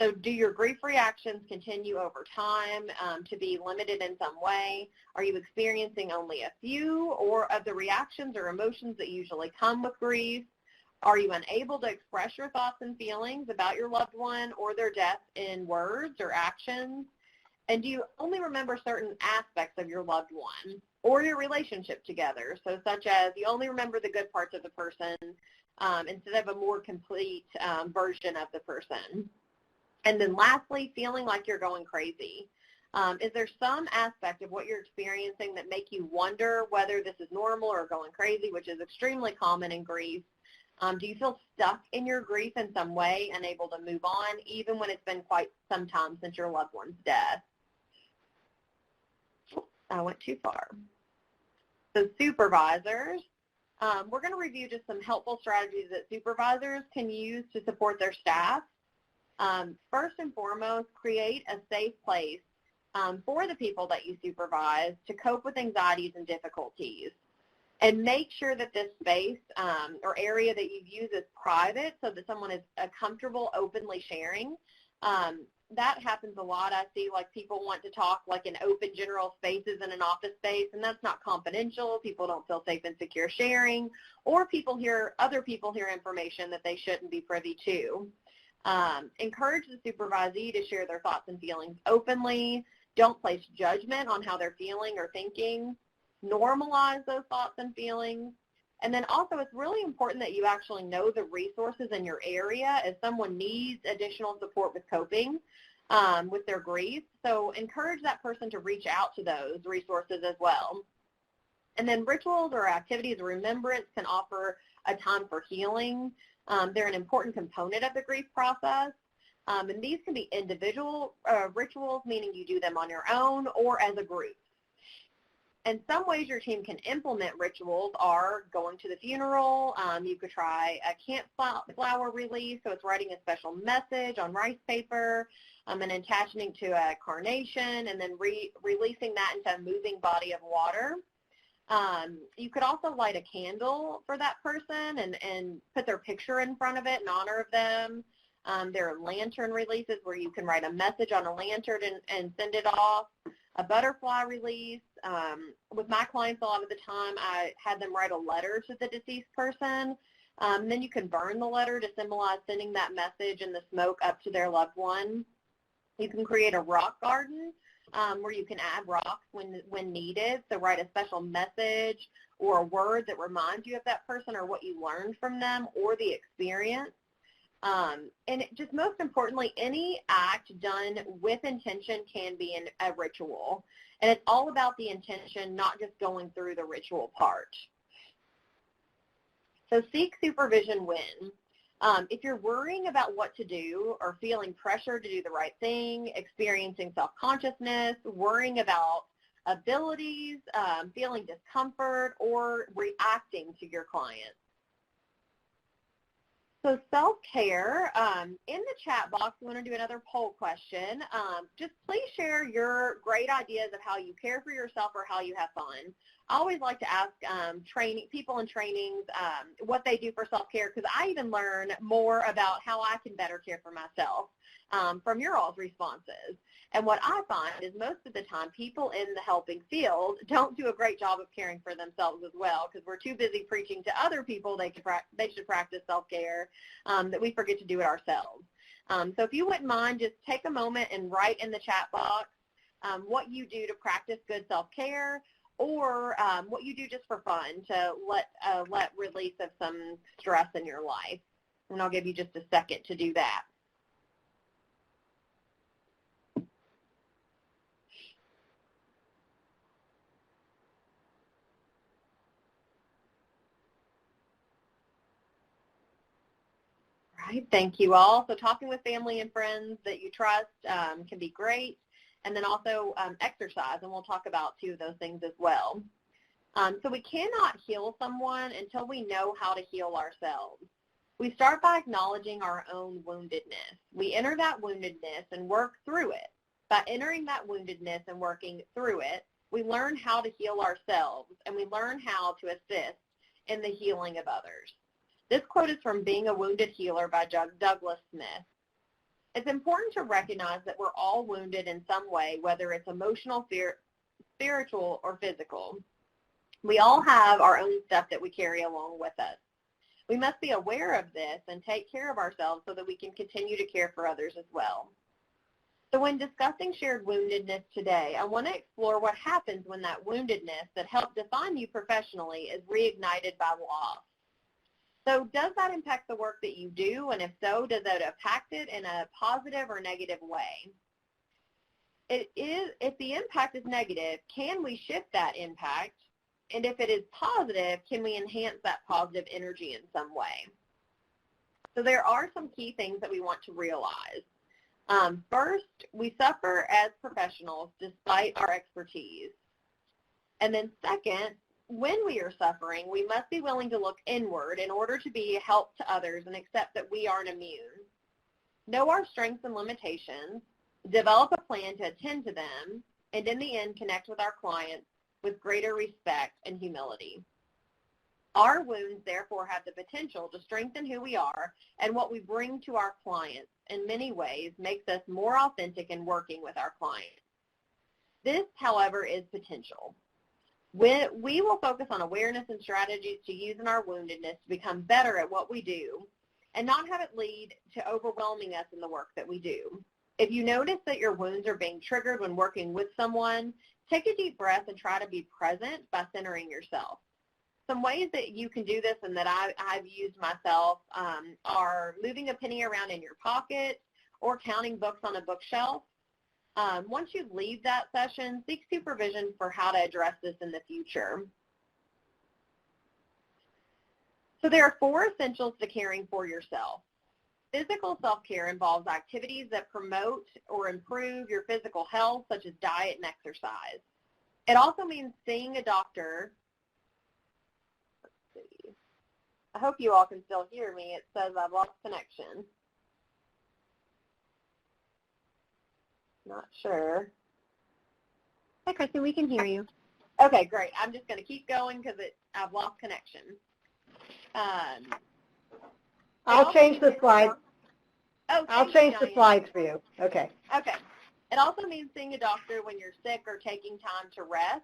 So do your grief reactions continue over time to be limited in some way? Are you experiencing only a few or of the reactions or emotions that usually come with grief? Are you unable to express your thoughts and feelings about your loved one or their death in words or actions? And do you only remember certain aspects of your loved one or your relationship together? So such as you only remember the good parts of the person instead of a more complete version of the person. And then lastly, feeling like you're going crazy. Is there some aspect of what you're experiencing that make you wonder whether this is normal or going crazy, which is extremely common in grief? Do you feel stuck in your grief in some way, unable to move on, even when it's been quite some time since your loved one's death? I went too far. So supervisors. We're going to review just some helpful strategies that supervisors can use to support their staff. First and foremost, create a safe place for the people that you supervise to cope with anxieties and difficulties. And make sure that this space or area that you use is private so that someone is comfortable openly sharing. That happens a lot. I see like people want to talk like in open general spaces in an office space, and that's not confidential. People don't feel safe and secure sharing, or other people hear information that they shouldn't be privy to. Encourage the supervisee to share their thoughts and feelings openly. Don't place judgment on how they're feeling or thinking. Normalize those thoughts and feelings. And then also it's really important that you actually know the resources in your area if someone needs additional support with coping with their grief. So encourage that person to reach out to those resources as well. And then rituals or activities of remembrance can offer a time for healing. They're an important component of the grief process. And these can be individual rituals, meaning you do them on your own or as a group. And some ways your team can implement rituals are going to the funeral. You could try a campflower release, so it's writing a special message on rice paper and attaching it to a carnation and then releasing that into a moving body of water. You could also light a candle for that person and put their picture in front of it in honor of them. There are lantern releases where you can write a message on a lantern and send it off. A butterfly release. With my clients, a lot of the time, I had them write a letter to the deceased person. Then you can burn the letter to symbolize sending that message and the smoke up to their loved one. You can create a rock garden where you can add rocks when needed. So write a special message or a word that reminds you of that person or what you learned from them or the experience. And just most importantly, any act done with intention can be a ritual. And it's all about the intention, not just going through the ritual part. So seek supervision when. If you're worrying about what to do or feeling pressure to do the right thing, experiencing self-consciousness, worrying about abilities, feeling discomfort, or reacting to your client. So self-care, in the chat box, we want to do another poll question. Just please share your great ideas of how you care for yourself or how you have fun. I always like to ask people in trainings what they do for self-care, because I even learn more about how I can better care for myself from your all's responses. And what I find is most of the time people in the helping field don't do a great job of caring for themselves as well, because we're too busy preaching to other people they should practice self-care that we forget to do it ourselves. So if you wouldn't mind, just take a moment and write in the chat box what you do to practice good self-care, or what you do just for fun to let release of some stress in your life. And I'll give you just a second to do that. All right, thank you all. So talking with family and friends that you trust can be great. And then also exercise, and we'll talk about two of those things as well. So we cannot heal someone until we know how to heal ourselves. We start by acknowledging our own woundedness. We enter that woundedness and work through it. By entering that woundedness and working through it, we learn how to heal ourselves, and we learn how to assist in the healing of others. This quote is from Being a Wounded Healer by Douglas Smith. It's important to recognize that we're all wounded in some way, whether it's emotional, spiritual, or physical. We all have our own stuff that we carry along with us. We must be aware of this and take care of ourselves so that we can continue to care for others as well. So when discussing shared woundedness today, I want to explore what happens when that woundedness that helped define you professionally is reignited by loss. So does that impact the work that you do? And if so, does that impact it in a positive or negative way? If the impact is negative, can we shift that impact? And if it is positive, can we enhance that positive energy in some way? So there are some key things that we want to realize. First, we suffer as professionals despite our expertise. And then second, when we are suffering, we must be willing to look inward in order to be a help to others and accept that we aren't immune. Know our strengths and limitations, develop a plan to attend to them, and in the end, connect with our clients with greater respect and humility. Our wounds, therefore, have the potential to strengthen who we are and what we bring to our clients. In many ways, makes us more authentic in working with our clients. This, however, is potential. We will focus on awareness and strategies to use in our woundedness to become better at what we do and not have it lead to overwhelming us in the work that we do. If you notice that your wounds are being triggered when working with someone, take a deep breath and try to be present by centering yourself. Some ways that you can do this and that I've used myself are moving a penny around in your pocket or counting books on a bookshelf. Once you leave that session, seek supervision for how to address this in the future. So there are 4 essentials to caring for yourself. Physical self-care involves activities that promote or improve your physical health, such as diet and exercise. It also means seeing a doctor. Let's see. I hope you all can still hear me. It says I've lost connection. Not sure. Hi, Kristen. We can hear you. Okay, great. I'm just going to keep going because I've lost connection. I'll change the slide. Oh, I'll change the slides for you. Okay. Okay. It also means seeing a doctor when you're sick or taking time to rest.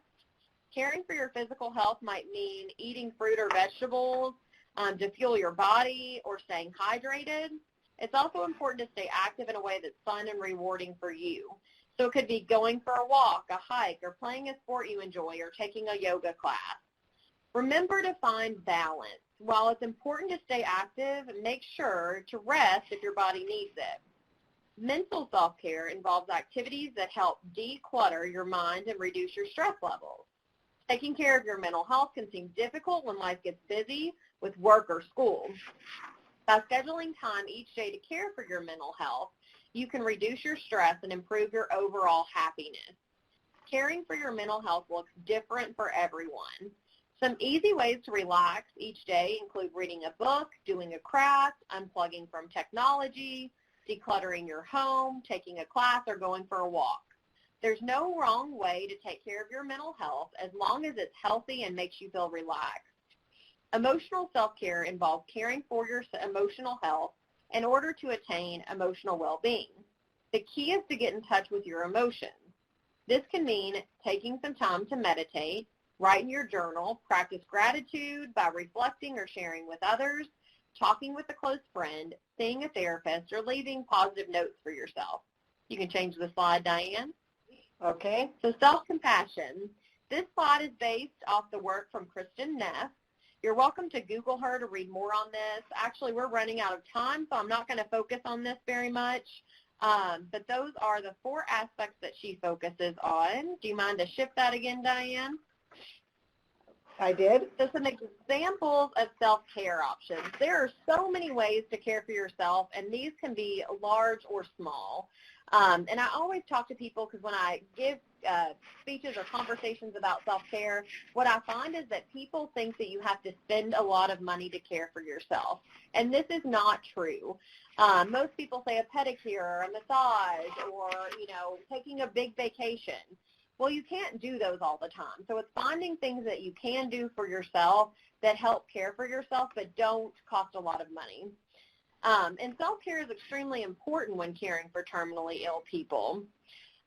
Caring for your physical health might mean eating fruit or vegetables to fuel your body or staying hydrated. It's also important to stay active in a way that's fun and rewarding for you. So it could be going for a walk, a hike, or playing a sport you enjoy, or taking a yoga class. Remember to find balance. While it's important to stay active, make sure to rest if your body needs it. Mental self-care involves activities that help declutter your mind and reduce your stress levels. Taking care of your mental health can seem difficult when life gets busy with work or school. By scheduling time each day to care for your mental health, you can reduce your stress and improve your overall happiness. Caring for your mental health looks different for everyone. Some easy ways to relax each day include reading a book, doing a craft, unplugging from technology, decluttering your home, taking a class, or going for a walk. There's no wrong way to take care of your mental health as long as it's healthy and makes you feel relaxed. Emotional self-care involves caring for your emotional health in order to attain emotional well-being. The key is to get in touch with your emotions. This can mean taking some time to meditate, write in your journal, practice gratitude by reflecting or sharing with others, talking with a close friend, seeing a therapist, or leaving positive notes for yourself. You can change the slide, Diane. Okay. So self-compassion. This slide is based off the work from Kristin Neff. You're welcome to Google her to read more on this. Actually, we're running out of time, so I'm not going to focus on this very much. But those are the 4 aspects that she focuses on. Do you mind to shift that again, Diane? I did. So some examples of self-care options. There are so many ways to care for yourself, and these can be large or small. And I always talk to people because when I give speeches or conversations about self-care, what I find is that people think that you have to spend a lot of money to care for yourself. And this is not true. Most people say a pedicure or a massage or, taking a big vacation. Well, you can't do those all the time. So it's finding things that you can do for yourself that help care for yourself but don't cost a lot of money. And self-care is extremely important when caring for terminally ill people.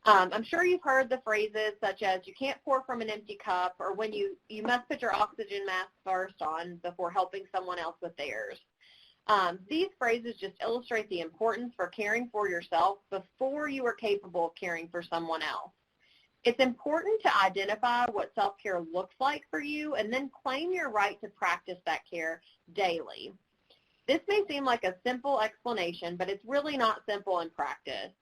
I'm sure you've heard the phrases such as you can't pour from an empty cup or when you must put your oxygen mask first on before helping someone else with theirs. These phrases just illustrate the importance for caring for yourself before you are capable of caring for someone else. It's important to identify what self-care looks like for you and then claim your right to practice that care daily. This may seem like a simple explanation, but it's really not simple in practice.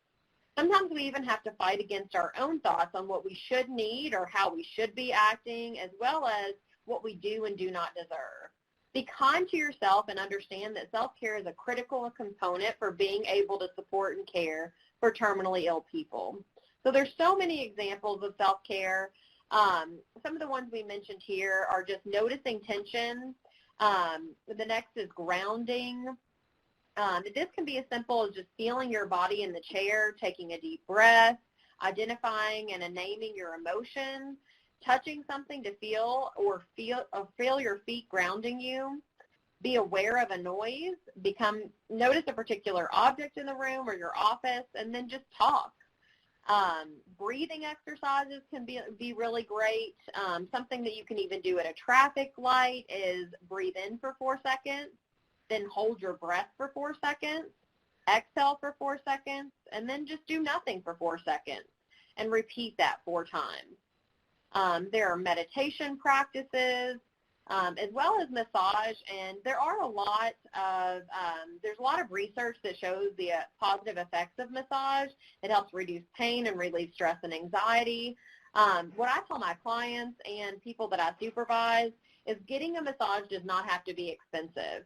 Sometimes we even have to fight against our own thoughts on what we should need or how we should be acting, as well as what we do and do not deserve. Be kind to yourself and understand that self-care is a critical component for being able to support and care for terminally ill people. So there's so many examples of self-care. Some of the ones we mentioned here are just noticing tension. The next is grounding. This can be as simple as just feeling your body in the chair, taking a deep breath, identifying and naming your emotion, touching something to feel your feet grounding you. Be aware of a noise. Notice a particular object in the room or your office, and then just talk. Breathing exercises can be really great. Something that you can even do at a traffic light is breathe in for 4 seconds, then hold your breath for 4 seconds, exhale for 4 seconds, and then just do nothing for 4 seconds and repeat that 4 times. There are meditation practices as well as massage, and there's a lot of research that shows the positive effects of massage. It helps reduce pain and relieve stress and anxiety. What I tell my clients and people that I supervise is getting a massage does not have to be expensive.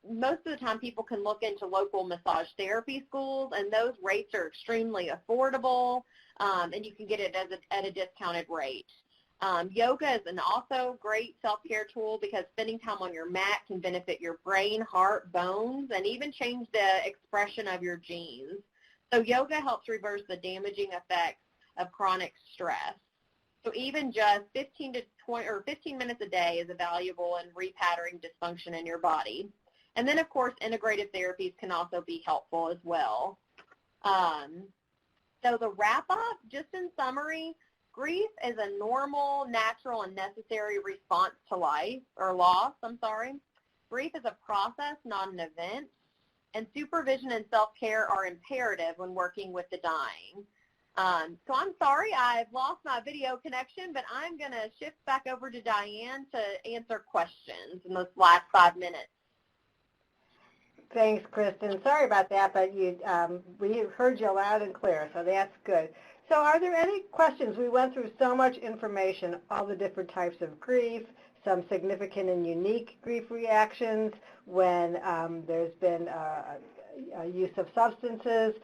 Most of the time people can look into local massage therapy schools, and those rates are extremely affordable, and you can get it at a discounted rate. Yoga is an also great self-care tool because spending time on your mat can benefit your brain, heart, bones, and even change the expression of your genes. So yoga helps reverse the damaging effects of chronic stress. So even just 15 minutes a day is valuable in repatterning dysfunction in your body. And then, of course, integrative therapies can also be helpful as well. So the wrap-up, just in summary, grief is a normal, natural, and necessary response to loss. Grief is a process, not an event, and supervision and self-care are imperative when working with the dying. So I'm sorry I've lost my video connection, but I'm going to shift back over to Diane to answer questions in those last 5 minutes. Thanks, Kristen. Sorry about that, but we heard you loud and clear, so that's good. So are there any questions? We went through so much information, all the different types of grief, some significant and unique grief reactions when there's been use of substances.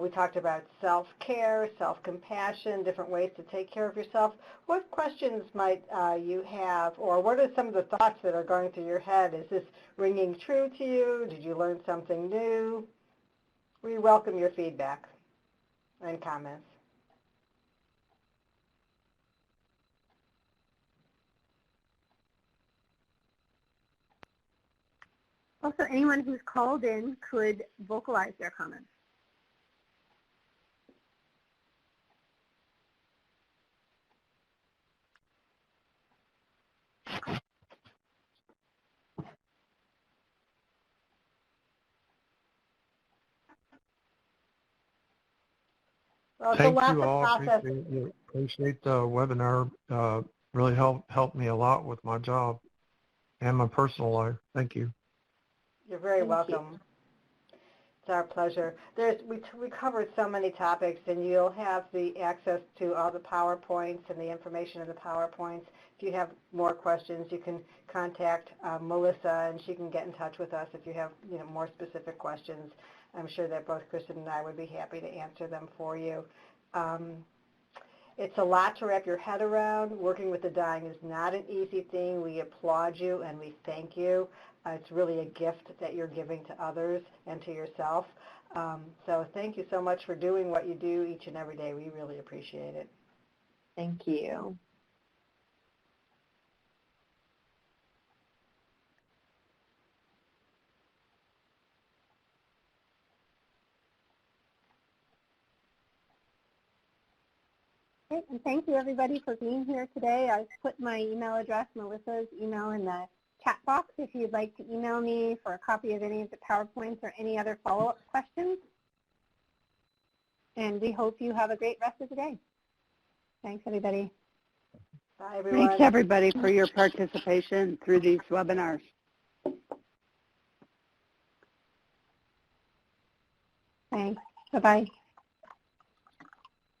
We talked about self-care, self-compassion, different ways to take care of yourself. What questions might you have, or what are some of the thoughts that are going through your head? Is this ringing true to you? Did you learn something new? We welcome your feedback and comments. Also, anyone who's called in could vocalize their comments. Well, Thank you all. Appreciate the webinar. Really helped me a lot with my job and my personal life. Thank you. You're very Thank welcome. you. It's our pleasure. We covered so many topics, and you'll have the access to all the PowerPoints and the information in the PowerPoints. If you have more questions, you can contact Melissa, and she can get in touch with us if you have more specific questions. I'm sure that both Kristen and I would be happy to answer them for you. It's a lot to wrap your head around. Working with the dying is not an easy thing. We applaud you and we thank you. It's really a gift that you're giving to others and to yourself. So thank you so much for doing what you do each and every day. We really appreciate it. Thank you. Okay, and thank you everybody for being here today. I've put my email address, Melissa's email, in the chat box if you'd like to email me for a copy of any of the PowerPoints or any other follow-up questions. And we hope you have a great rest of the day. Thanks, everybody. Bye, everyone. Thanks, everybody, for your participation through these webinars. Thanks. Bye-bye.